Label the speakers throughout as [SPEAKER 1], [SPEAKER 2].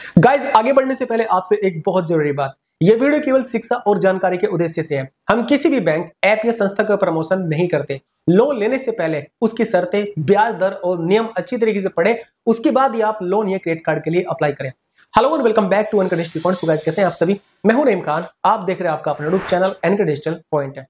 [SPEAKER 1] Guys आगे बढ़ने से पहले आपसे एक बहुत जरूरी बात, ये वीडियो केवल शिक्षा और जानकारी के उद्देश्य से है। हम किसी भी बैंक, ऐप या संस्था का प्रमोशन नहीं करते। लोन लेने से पहले उसकी शर्तें, ब्याज दर और नियम अच्छी तरीके से पढ़े, उसके बाद ही आप लोन या क्रेडिट कार्ड के लिए अप्लाई करें। Hello and welcome back to NK digital point. Guys कैसे हैं आप सभी? मैं हूं नईम खान, आप देख रहे हैं आपका अपना YouTube channel NK digital point है।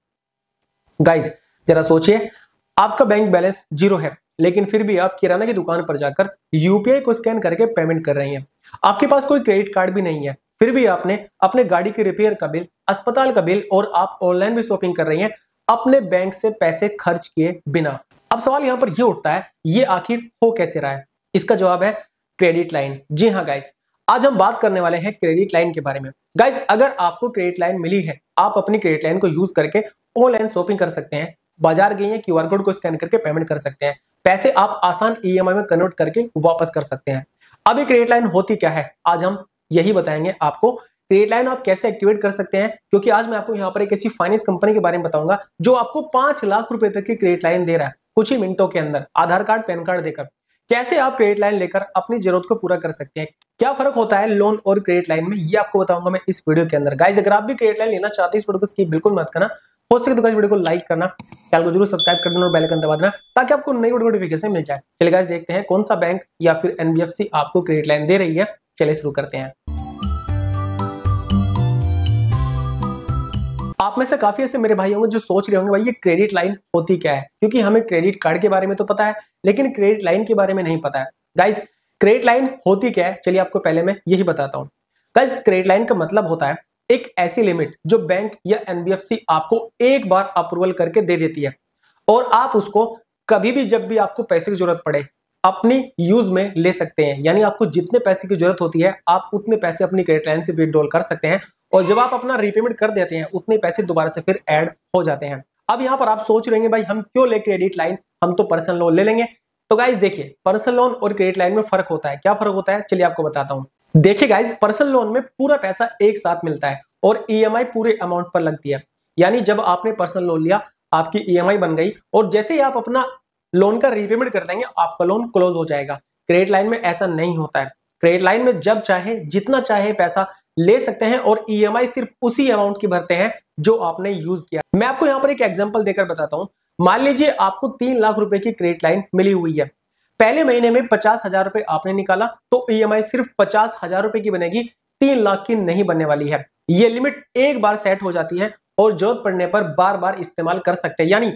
[SPEAKER 1] गाइज जरा सोचिए, आपका बैंक बैलेंस जीरो है, लेकिन फिर भी आप किराना की दुकान पर जाकर यूपीआई को स्कैन करके पेमेंट कर रही हैं। आपके पास कोई क्रेडिट कार्ड भी नहीं है, फिर भी आपने अपने गाड़ी के रिपेयर का बिल, अस्पताल का बिल और आप ऑनलाइन भी शॉपिंग कर रही हैं अपने बैंक से पैसे खर्च किए बिना। अब सवाल यहां पर यह उठता है, ये आखिर हो कैसे रहा है? इसका जवाब है क्रेडिट लाइन। जी हाँ गाइस, आज हम बात करने वाले हैं क्रेडिट लाइन के बारे में। गाइस अगर आपको क्रेडिट लाइन मिली है, आप अपनी क्रेडिट लाइन को यूज करके ऑनलाइन शॉपिंग कर सकते हैं, बाजार गए हैं, क्यूआर कोड को स्कैन करके पेमेंट कर सकते हैं, पैसे आप आसान ईएमआई में कन्वर्ट करके वापस कर सकते हैं। अब ये क्रेडिट लाइन होती क्या है, आज हम यही बताएंगे आपको। क्रेडिट लाइन आप कैसे एक्टिवेट कर सकते हैं, क्योंकि आज मैं आपको यहाँ पर एक ऐसी फाइनेंस कंपनी के बारे में बताऊंगा जो आपको 5 लाख रुपए तक की क्रेडिट लाइन दे रहा है कुछ ही मिनटों के अंदर, आधार कार्ड, पैन कार्ड देकर। कैसे आप क्रेडिट लाइन लेकर अपनी जरूरत को पूरा कर सकते हैं, क्या फर्क होता है लोन और क्रेडिट लाइन में, ये आपको बताऊंगा मैं इस वीडियो के अंदर। गाइस अगर आप भी क्रेडिट लाइन लेना चाहते हैं, इस वीडियो को स्किप बिल्कुल मत करना। हो सके तो गाइस वीडियो को लाइक करना, चैनल को जरूर सब्सक्राइब कर देना और बेल आइकन दबा देना ताकि आपको नई वीडियो नोटिफिकेशन मिल जाए। चलिए गाइस देखते हैं कौन सा बैंक या फिर एनबीएफसी आपको क्रेडिट लाइन दे रही है। चलिए शुरू करते हैं। आप में से काफी ऐसे मेरे भाई होंगे जो सोच रहे होंगे भाई ये क्रेडिट लाइन होती क्या है, क्योंकि हमें क्रेडिट कार्ड के बारे में तो पता है लेकिन क्रेडिट लाइन के बारे में नहीं पता है। गाइस क्रेडिट लाइन होती क्या है, चलिए आपको पहले मैं यही बताता हूं। गाइस क्रेडिट लाइन का मतलब होता है एक ऐसी लिमिट जो बैंक या एनबीएफसी आपको एक बार अप्रूवल करके दे देती है और आप उसको कभी भी जब भी आपको पैसे की जरूरत पड़े अपनी यूज में ले सकते हैं। यानी आपको जितने पैसे की जरूरत होती है आप उतने पैसे अपनी क्रेडिट लाइन से विड्रॉल कर सकते हैं और जब आप अपना रीपेमेंट कर देते हैं उतने पैसे दोबारा से फिर ऐड हो जाते हैं। अब यहाँ पर आप सोच रहे हैं भाई हम क्यों ले क्रेडिट लाइन, हम तो पर्सनल लोन ले लेंगे। तो गाइस देखिए, पर्सनल लोन और क्रेडिट लाइन में फर्क होता है। क्या फर्क होता है चलिए आपको बताता हूँ। देखिए गाइस, पर्सनल लोन में पूरा पैसा एक साथ मिलता है और ईएमआई पूरे अमाउंट पर लगती है। यानी जब आपने पर्सनल लोन लिया, आपकी ईएमआई बन गई और जैसे ही आप अपना लोन का रीपेमेंट कर देंगे आपका लोन क्लोज हो जाएगा। क्रेडिट लाइन में ऐसा नहीं होता है। क्रेडिट लाइन में जब चाहे जितना चाहे पैसा ले सकते हैं और ईएमआई सिर्फ उसी अमाउंट की भरते हैं जो आपने यूज किया। मैं आपको यहाँ पर एक एग्जांपल देकर बताता हूँ। मान लीजिए आपको 3 लाख रुपए की क्रेडिट लाइन मिली हुई है, पहले महीने में 50,000 रुपए आपने निकाला तो ईएमआई सिर्फ 50,000 रुपए की बनेगी, 3 लाख की नहीं बनने वाली है। ये लिमिट एक बार सेट हो जाती है और जरूरत पड़ने पर बार बार इस्तेमाल कर सकते हैं। यानी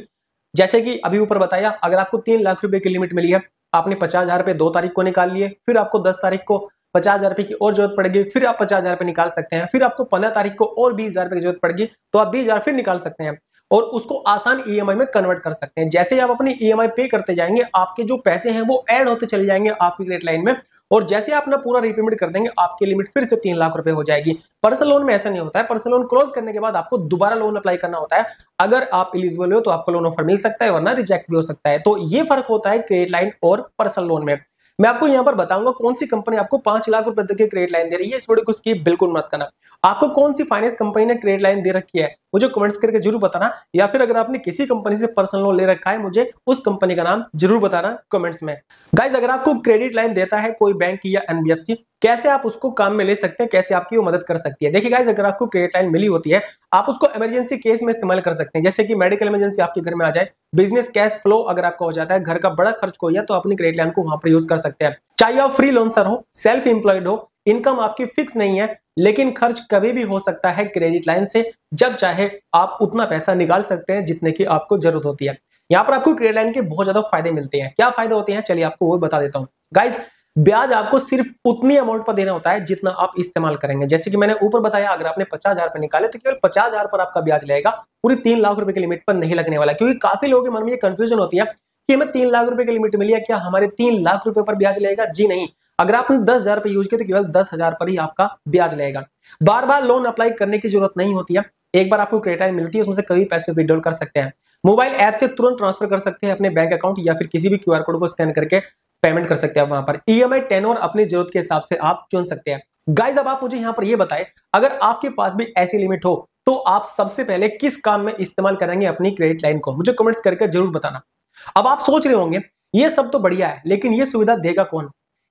[SPEAKER 1] जैसे कि अभी ऊपर बताया, अगर आपको 3 लाख रुपए की लिमिट मिली है, आपने 50,000 रुपए 2 तारीख को निकाल लिए, फिर आपको 10 तारीख को 50,000 रुपए की और जरूरत पड़ेगी, फिर आप 50,000 रुपए निकाल सकते हैं, फिर आपको 15 तारीख को और 20,000 रुपए की जरूरत पड़ेगी तो आप 20,000 फिर निकाल सकते हैं और उसको आसान ईएमआई में कन्वर्ट कर सकते हैं। जैसे ही आप अपनी ईएमआई पे करते जाएंगे आपके जो पैसे हैं वो ऐड होते चले जाएंगे आपकी क्रेडिट लाइन में और जैसे आप अपना पूरा रीपेमेंट कर देंगे आपकी लिमिट फिर से 3 लाख रुपए हो जाएगी। पर्सनल लोन में ऐसा नहीं होता है। पर्सनल लोन क्लोज करने के बाद आपको दोबारा लोन अप्लाई करना होता है। अगर आप एलिजिबल हो तो आपको लोन ऑफर मिल सकता है वरना रिजेक्ट भी हो सकता है। तो ये फर्क होता है क्रेडिट लाइन और पर्सनल लोन में। मैं आपको यहाँ पर बताऊंगा कौन सी कंपनी आपको 5 लाख रुपए तक की क्रेडिट लाइन दे रही है। इस वीडियो को स्किप बिल्कुल मत करना। आपको कौन सी फाइनेंस कंपनी ने क्रेडिट लाइन दे रखी है मुझे कमेंट्स करके जरूर बताना, या फिर अगर आपने किसी कंपनी से पर्सनल लोन ले रखा है मुझे उस कंपनी का नाम जरूर बताना कमेंट्स में। गाइस अगर आपको क्रेडिट लाइन देता है कोई बैंक या एनबीएफसी, कैसे आप उसको काम में ले सकते हैं, कैसे आपकी वो मदद कर सकती है। देखिए गाइस, अगर आपको क्रेडिट लाइन मिली होती है आप उसको इमरजेंसी केस में इस्तेमाल कर सकते हैं, जैसे कि मेडिकल इमरजेंसी आपके घर में आ जाए, बिजनेस कैश फ्लो अगर आपका हो जाता है, घर का बड़ा खर्च हो गया तो अपनी क्रेडिट लाइन को वहां पर यूज कर सकते हैं। चाहे आप फ्री लोन्सर हो, सेल्फ एम्प्लॉयड हो, इनकम आपकी फिक्स नहीं है लेकिन खर्च कभी भी हो सकता है क्रेडिट लाइन से। जब चाहे आप उतना पैसा निकाल सकते हैं जितने की आपको जरूरत होती है। यहाँ पर आपको क्रेडिट लाइन के बहुत ज्यादा फायदे मिलते हैं। क्या फायदे होते हैं चलिए आपको वो बता देता हूँ। गाइस ब्याज आपको सिर्फ उतनी अमाउंट पर देना होता है जितना आप इस्तेमाल करेंगे। जैसे कि मैंने ऊपर बताया, अगर आपने 50,000 रुपए निकाले तो केवल 50,000 पर आपका ब्याज लगेगा, पूरी 3 लाख रुपए की लिमिट पर नहीं लगने वाला। क्योंकि काफी लोगों के मन में ये कंफ्यूजन होती है कि हमें 3 लाख रुपए की लिमिट मिली है, क्या हमारे 3 लाख रुपए पर ब्याज लगेगा? जी नहीं, अगर आपने 10,000 रुपए यूज किए तो केवल 10,000 पर ही आपका ब्याज लगेगा। बार बार लोन अप्लाई करने की जरूरत नहीं होती है। एक बार आपको क्रेडिट लाइन मिलती है उसमें से कभी पैसे विड्रॉल कर सकते हैं। मोबाइल ऐप से तुरंत ट्रांसफर कर सकते हैं अपने बैंक अकाउंट या फिर किसी भी क्यूआर कोड को स्कैन करके पेमेंट कर सकते हैं। वहां पर ईएमआई टेन्योर अपनी जरूरत के हिसाब से आप चुन सकते हैं। गाइस अब आप मुझे यहाँ पर ये बताएं, अगर आपके पास भी ऐसी लिमिट हो तो आप सबसे पहले किस काम में इस्तेमाल करेंगे अपनी क्रेडिट लाइन को, मुझे कमेंट्स करके जरूर बताना। अब आप सोच रहे होंगे ये सब तो बढ़िया है लेकिन ये सुविधा देगा कौन?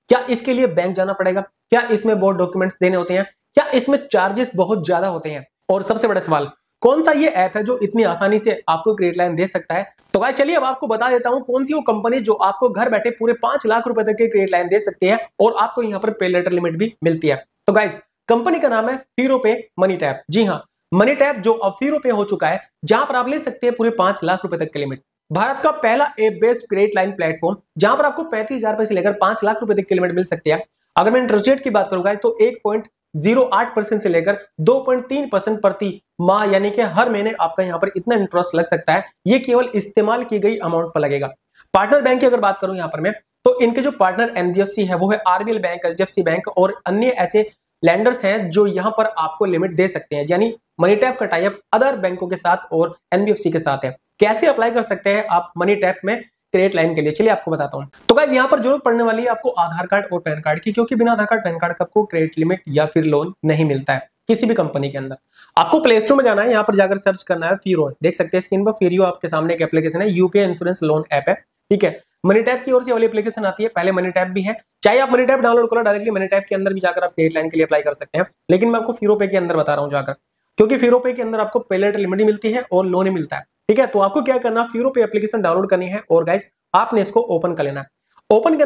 [SPEAKER 1] क्या इसके लिए बैंक जाना पड़ेगा? क्या इसमें बहुत डॉक्यूमेंट्स देने होते हैं? क्या इसमें चार्जेस बहुत ज्यादा होते हैं? और सबसे बड़ा सवाल, कौन सा ये ऐप है जो इतनी आसानी से आपको क्रेडिट लाइन दे सकता है? तो गाइस चलिए अब आपको बता देता हूं कौन सी वो कंपनी जो आपको घर बैठे पूरे 5 लाख रुपए तक की क्रेडिट लाइन दे सकती है और आपको यहां पर पे लेटर लिमिट भी मिलती है। तो गाइस कंपनी का नाम है फीरो पे मनी टैप। जी हां, मनी टैप जो अब फीरो पे हो चुका है, जहां पर आप ले सकते हैं पूरे 5 लाख रुपए तक की लिमिट। भारत का पहला app based credit line platform, जहां पर आपको 35,000 रुपए से लेकर 5 लाख रुपए तक की लिमिट मिल सकती है। अगर मैं इंटरेस्ट रेट की बात करूंगा तो 1.08% से लेकर 2.3% प्रति माह, यानी कि हर महीने आपका यहां पर इतना इंटरेस्ट लग सकता है। ये केवल इस्तेमाल की गई अमाउंट पर लगेगा। पार्टनर बैंक की अगर बात करूं यहां पर मैं, तो इनके जो पार्टनर एनबीएफसी है वो है आरबीएल बैंक, एचडीएफसी बैंक और अन्य ऐसे लैंडर्स हैं जो यहां पर आपको लिमिट दे सकते हैं। यानी मनी टैप का टाई अप अदर बैंकों के साथ और एनबीएफसी के साथ है। कैसे अप्लाई कर सकते हैं आप मनी टैप में क्रेडिट लाइन के लिए, चलिए आपको बताता हूं। तो गाइस यहां पर जरूरत पड़ने वाली है आपको आधार कार्ड और पैन कार्ड की, क्योंकि बिना आधार कार्ड पैन कार्ड का आपको क्रेडिट लिमिट या फिर लोन नहीं मिलता है किसी भी कंपनी के अंदर। आपको प्ले स्टोर में जाना है, यहां पर जाकर सर्च करना है फीरो। देख सकते हैं स्क्रीन पर फीरो आपके सामने एक एप्लीकेशन है, यूपीआई इंश्योरेंस लोन ऐप है। ठीक है, मनी टैप की ओर से वाली एप्लीकेशन आती है, पहले मनी टैप भी है। चाहे आप मनी टैप डाउनलोड करो, डायरेक्टली मनी टैप के अंदर भी जाकर आप क्रेडिट लाइन के लिए अप्लाई कर सकते हैं, लेकिन मैं आपको फीरो पे के अंदर बता रहा हूं जाकर, क्योंकि फीरो पे के अंदर आपको पे लेटर लिमिट मिलती है और लोन ही मिलता है। ठीक है, तो आपको क्या करना, फीरो पे एप्लीकेशन डाउनलोड करनी है और गाइस आपने इसको ओपन कर लेना है। ओपन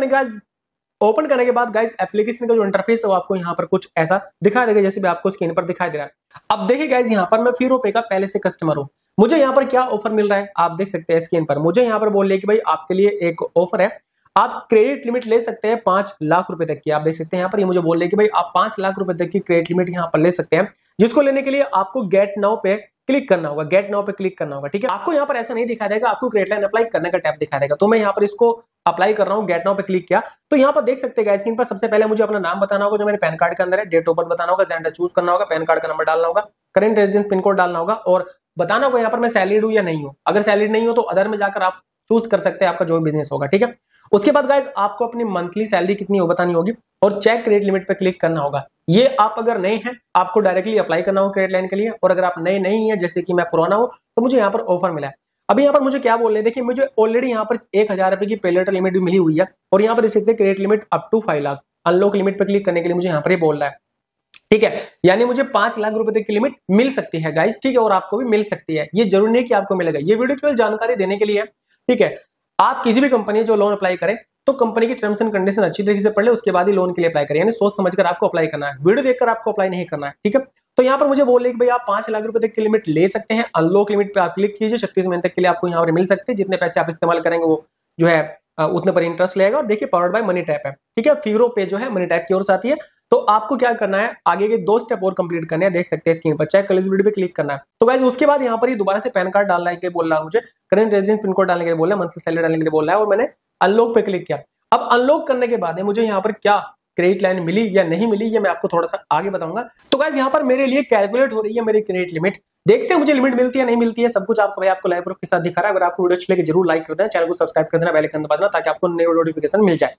[SPEAKER 1] करने के बाद गाइस एप्लीकेशन का जो इंटरफेस है वो आपको यहाँ पर कुछ ऐसा दिखा देगा, जैसे भी आपको स्क्रीन पर दिखाई दे रहा है। अब देखिए गाइस, यहाँ पर मैं फीरो पे का पहले से कस्टमर हूँ, मुझे यहाँ पर क्या ऑफर मिल रहा है आप देख सकते हैं स्क्रीन पर। मुझे यहाँ पर बोल रहे कि भाई आपके लिए एक ऑफर है, आप क्रेडिट लिमिट ले सकते हैं 5 लाख रुपए तक की। आप देख सकते हैं यहाँ पर ये मुझे बोल रहे कि भाई आप 5 लाख रुपए तक की क्रेडिट लिमिट यहाँ पर ले सकते हैं, जिसको लेने के लिए आपको गेट नाउ पे क्लिक करना होगा। गेट नाउ पे क्लिक करना होगा। ठीक है, आपको यहाँ पर ऐसा नहीं दिखा देगा, आपको क्रेडिट लाइन अप्लाई करने का टैब दिखा देगा। तो मैं यहाँ पर इसको अप्लाई कर रहा हूँ, गेट नाउ पे क्लिक किया तो यहाँ पर देख सकते हैं स्क्रीन पर सबसे पहले मुझे अपना नाम बताना होगा जो मेरे पैन कार्ड के अंदर है, डेट ऑफ बर्थ बताना होगा, जेंडर चूज करना होगा, पैन कार्ड का नंबर डालना होगा, करंट रेजिडेंस पिन कोड डालना होगा और बताना होगा यहाँ पर मैं सैलरीड हूँ या नहीं हूँ। अगर सैलरीड नहीं हो तो अदर में जाकर आप चूज कर सकते हैं आपका जो बिजनेस होगा। ठीक है, उसके बाद गाइज आपको अपनी मंथली सैलरी कितनी हो बतानी होगी और चेक क्रेडिट लिमिट पे क्लिक करना होगा। ये आप अगर नए हैं आपको डायरेक्टली अप्लाई करना होगा क्रेडिट लाइन के लिए, और अगर आप नए नहीं है जैसे कि मैं पुराना हूं तो मुझे यहाँ पर ऑफर मिला है। अभी यहाँ पर मुझे क्या बोल रहे हैं, देखिए मुझे ऑलरेडी यहाँ पर 1,000 रुपए की पे लेटर लिमिट भी मिली हुई है और यहाँ पर देख सकते हैं credit limit up to 5 lakh. Unlock limit पे क्लिक करने के लिए मुझे यहाँ पर ये बोल रहा है। ठीक है, यानी मुझे 5 लाख रुपए तक की लिमिट मिल सकती है गाइस। ठीक है, और आपको भी मिल सकती है, ये जरूरी नहीं कि आपको मिलेगा। ये वीडियो केवल जानकारी देने के लिए है। ठीक है, आप किसी भी कंपनी जो लोन अप्लाई करें तो कंपनी की टर्म्स एंड कंडीशन अच्छी तरीके से पढ़ ले, उसके बाद ही लोन के लिए अप्लाई करें। यानी सोच समझकर आपको अप्लाई करना है, वीडियो देखकर आपको अप्लाई नहीं करना है। ठीक है, तो यहाँ पर मुझे बोल रहे कि भाई आप 5 लाख रुपए तक की लिमिट ले सकते हैं। अनलॉक लिमिट पे आप क्लिक कीजिए, 36 महीने तक के लिए आपको यहाँ पर मिल सकते हैं। जितने पैसे आप इस्तेमाल करेंगे वो जो है उतने पर इंटरेस्ट लेगा। और देखिए पावर्ड बाय मनी टैप है। ठीक है, फीरो पे जो है मनी टैप की ओर से आती है। तो आपको क्या करना है, आगे के 2 स्टेप और कंप्लीट करने हैं, देख सकते हैं स्क्रीन पर, चेक एलिजिबिलिटी पे क्लिक करना है। तो गाइस उसके बाद यहाँ पर ये दोबारा से पैन कार्ड डालने के लिए बोल रहा है मुझे, करंट रेजिडेंस पिन कोड डालने के लिए बोल रहा है, मंथली सैलरी डालने के लिए बोल रहा है और मैंने अनलॉक पे क्लिक किया। अब अनलॉक करने के बाद मुझे यहाँ पर क्या क्रेडिट लाइन मिली या नहीं मिली ये मैं आपको थोड़ा सा आगे बताऊंगा। तो गाइस यहाँ पर मेरे लिए कैलकुलेट हो रही है मेरी क्रेडिट लिमिट, देखते हैं मुझे लिमिट मिलती है नहीं मिलती है, सब कुछ आपको भाई आपको लाइव प्रूफ के साथ दिखा रहा है। अगर आपको वीडियो अच्छी लगे जरूर लाइक कर देना, चैनल को सब्सक्राइब कर देना, बेल आइकन दबा देना ताकि आपको नई नोटिफिकेशन मिल जाए।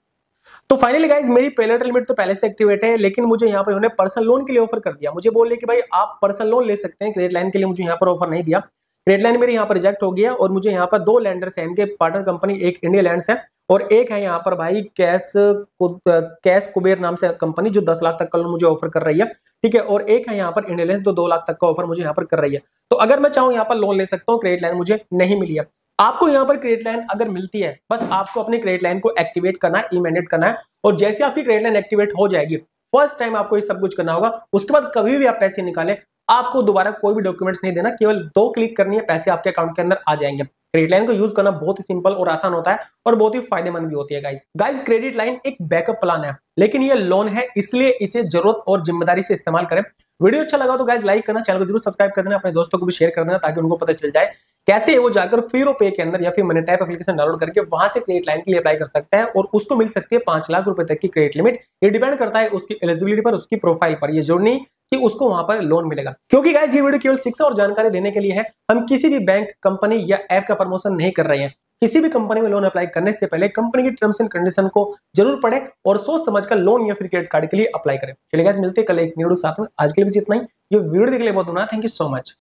[SPEAKER 1] तो फाइनली गाइस मेरी पे लेटर लिमिट तो पहले से एक्टिवेट है, लेकिन मुझे यहाँ पर उन्होंने पर्सनल लोन के लिए ऑफर कर दिया। मुझे बोले कि भाई आप पर्सनल लोन ले सकते हैं, क्रेडिट लाइन के लिए मुझे यहाँ पर ऑफर नहीं दिया। क्रेडिट लाइन मेरी यहाँ पर रिजेक्ट हो गया और मुझे यहाँ पर 2 लैंडर्स हैं, इनके पार्टनर कंपनी, एक इंडिया लैंड्स है और एक है यहाँ पर भाई कैश कुबेर नाम से कंपनी जो 10 लाख तक का लोन मुझे ऑफर कर रही है। ठीक है, और एक है यहाँ पर इंडिया लैंड्स जो 2 लाख तक का ऑफर मुझे यहाँ पर कर रही है। तो अगर मैं चाहूँ यहाँ पर लोन ले सकता हूँ, क्रेडिट लाइन मुझे नहीं मिली है। आपको यहाँ पर क्रेडिट लाइन अगर मिलती है, बस आपको अपनी क्रेडिट लाइन को एक्टिवेट करना है, ई-मैंडेट करना है और जैसे आपकी क्रेडिट लाइन एक्टिवेट हो जाएगी, फर्स्ट टाइम आपको ये सब कुछ करना होगा। उसके बाद कभी भी आप पैसे निकालें, आपको दोबारा कोई भी डॉक्यूमेंट्स नहीं देना, केवल 2 क्लिक करनी है, पैसे आपके अकाउंट के अंदर आ जाएंगे। क्रेडिट लाइन को यूज करना बहुत ही सिंपल और आसान होता है और बहुत ही फायदेमंद भी होती है गाइस। क्रेडिट लाइन एक बैकअप प्लान है, लेकिन ये लोन है, इसलिए इसे जरूरत और जिम्मेदारी से इस्तेमाल करें। वीडियो अच्छा लगा तो गाइस लाइक करना, चैनल को जरूर सब्सक्राइब कर देना, अपने दोस्तों को भी शेयर कर देना ताकि उनको पता चल जाए कैसे वो जाकर फीरो पे के अंदर या फिर मनी टैप एप्लीकेशन डाउनलोड करके वहां से क्रेडिट लाइन के लिए अप्लाई कर सकता है और उसको मिल सकती है 5 लाख रुपए तक की क्रेडिट लिमिट। ये डिपेंड करता है उसकी एलिजिबिलिटी पर, उसकी प्रोफाइल पर। ये जरूरी नहीं कि उसको वहां पर लोन मिलेगा, क्योंकि गाइस ये वीडियो केवल शिक्षा और जानकारी देने के लिए है। हम किसी भी बैंक, कंपनी या ऐप का प्रमोशन नहीं कर रहे हैं। किसी भी कंपनी में लोन अप्लाई करने से पहले कंपनी की टर्म्स एंड कंडीशन को जरूर पढ़े और सोच समझकर लोन या फिर क्रेडिट कार्ड के लिए अप्लाई करें। चलिए गाइस मिलते हैं कल एक वीडियो साथ में। आज के लिए बस इतना ही। ये वीडियो देखने के लिए बहुत धन्यवाद। Thank you so much.